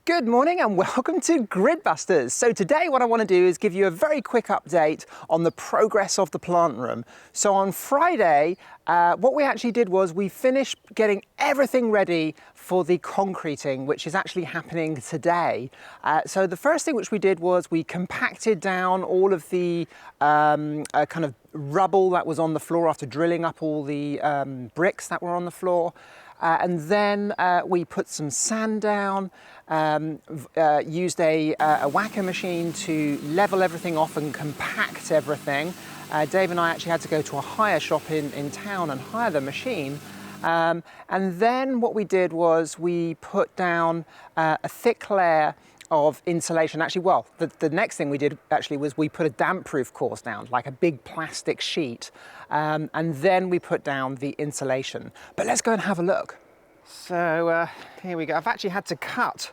Good morning and welcome to Gridbusters. So today what I want to do is give you a very quick update on the progress of the plant room. So on Friday, what we actually did was we finished getting everything ready for the concreting, which is actually happening today. So the first thing which we did was we compacted down all of the kind of rubble that was on the floor after drilling up all the bricks that were on the floor. And then we put some sand down, used a whacker machine to level everything off and compact everything. Dave and I actually had to go to a hire shop in town and hire the machine. And then what we did was we put down a thick layer of insulation. Actually, well, the next thing we did actually was we put a damp-proof course down, like a big plastic sheet, and then we put down the insulation. But let's go and have a look. So here we go. I've actually had to cut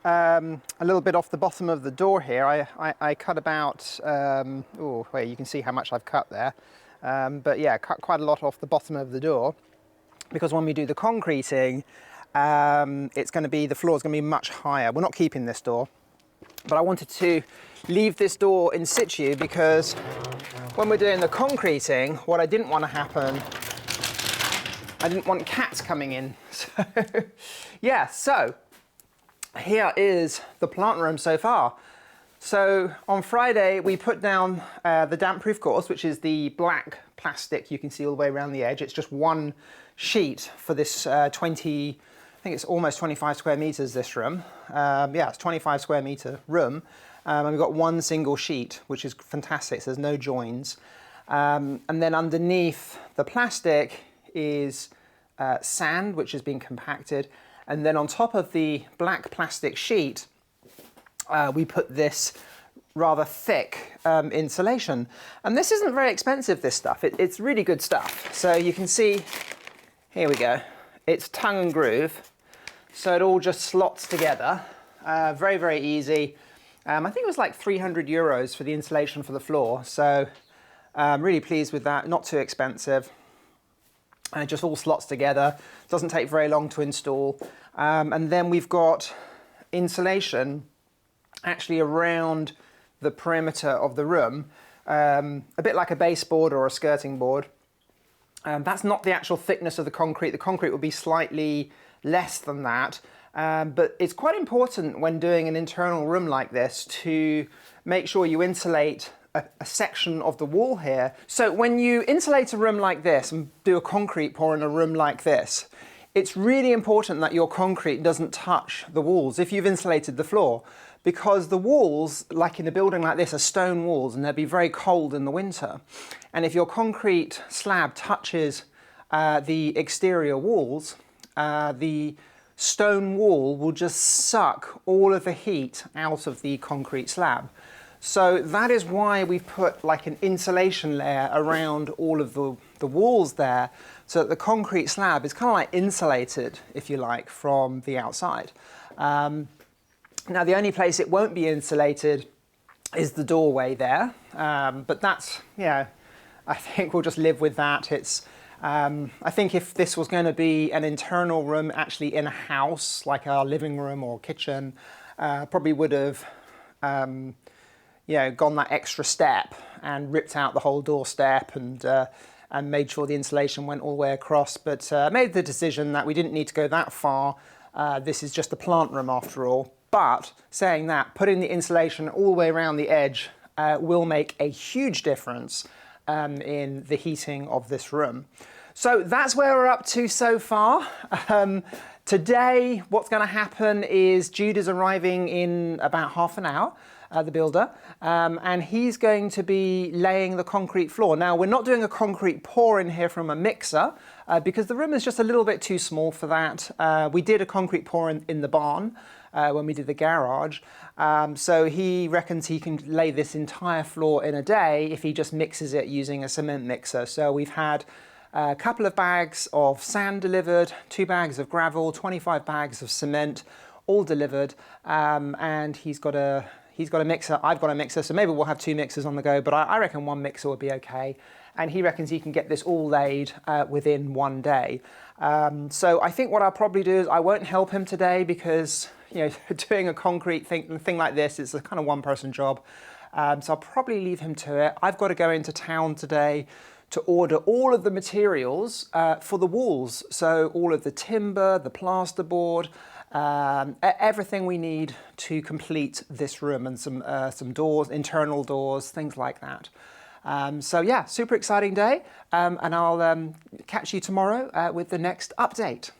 a little bit off the bottom of the door here. I cut about, oh, wait, you can see how much I've cut there. But yeah, cut quite a lot off the bottom of the door, because when we do the concreting, it's going to be, the floor is going to be much higher. We're not keeping this door, but I wanted to leave this door in situ because when we're doing the concreting, what I didn't want to happen, I didn't want cats coming in. So yeah, so here is the plant room so far. So on Friday, we put down the damp-proof course, which is the black plastic you can see all the way around the edge. It's just one sheet for this 20, I think it's almost 25 square meters, this room. Yeah, it's 25 square meter room. And we've got one single sheet, which is fantastic, so there's no joins. And then underneath the plastic is sand, which has been compacted. And then on top of the black plastic sheet, we put this rather thick insulation. And this isn't very expensive, this stuff. It's really good stuff. So you can see, here we go. It's tongue and groove. So it all just slots together. Very, very easy. I think it was like 300 euros for the insulation for the floor. So I'm really pleased with that. Not too expensive. And it just all slots together. Doesn't take very long to install. And then we've got insulation actually around the perimeter of the room, a bit like a baseboard or a skirting board. That's not the actual thickness of the concrete. The concrete will be slightly less than that. But it's quite important when doing an internal room like this to make sure you insulate a section of the wall here. So when you insulate a room like this and do a concrete pour in a room like this, it's really important that your concrete doesn't touch the walls if you've insulated the floor, because the walls, like in a building like this, are stone walls and they'll be very cold in the winter. And if your concrete slab touches the exterior walls, the stone wall will just suck all of the heat out of the concrete slab. So that is why we've put like an insulation layer around all of the walls there, so that the concrete slab is kind of like insulated, if you like, from the outside. Now the only place it won't be insulated is the doorway there, but that's, yeah, I think we'll just live with that. It's, I think if this was going to be an internal room actually in a house, like our living room or kitchen, probably would have you know, gone that extra step and ripped out the whole doorstep and made sure the insulation went all the way across. But made the decision that we didn't need to go that far. This is just a plant room after all. But saying that, putting the insulation all the way around the edge will make a huge difference in the heating of this room. So that's where we're up to so far. Today, what's going to happen is Jude is arriving in about half an hour, the builder, and he's going to be laying the concrete floor. Now, we're not doing a concrete pour in here from a mixer because the room is just a little bit too small for that. We did a concrete pour in the barn when we did the garage. So he reckons he can lay this entire floor in a day if he just mixes it using a cement mixer. So we've had a couple of bags of sand delivered, 2 bags of gravel, 25 bags of cement, all delivered, and he's got a mixer, I've got a mixer, so maybe we'll have 2 mixers on the go, but I reckon 1 mixer would be okay. And he reckons he can get this all laid within 1 day. So I think what I'll probably do is I won't help him today because, you know, doing a concrete thing like this is a kind of one-person job. So I'll probably leave him to it. I've got to go into town today to order all of the materials for the walls. So all of the timber, the plasterboard, everything we need to complete this room, and some doors, internal doors, things like that. So yeah, super exciting day, and I'll catch you tomorrow with the next update.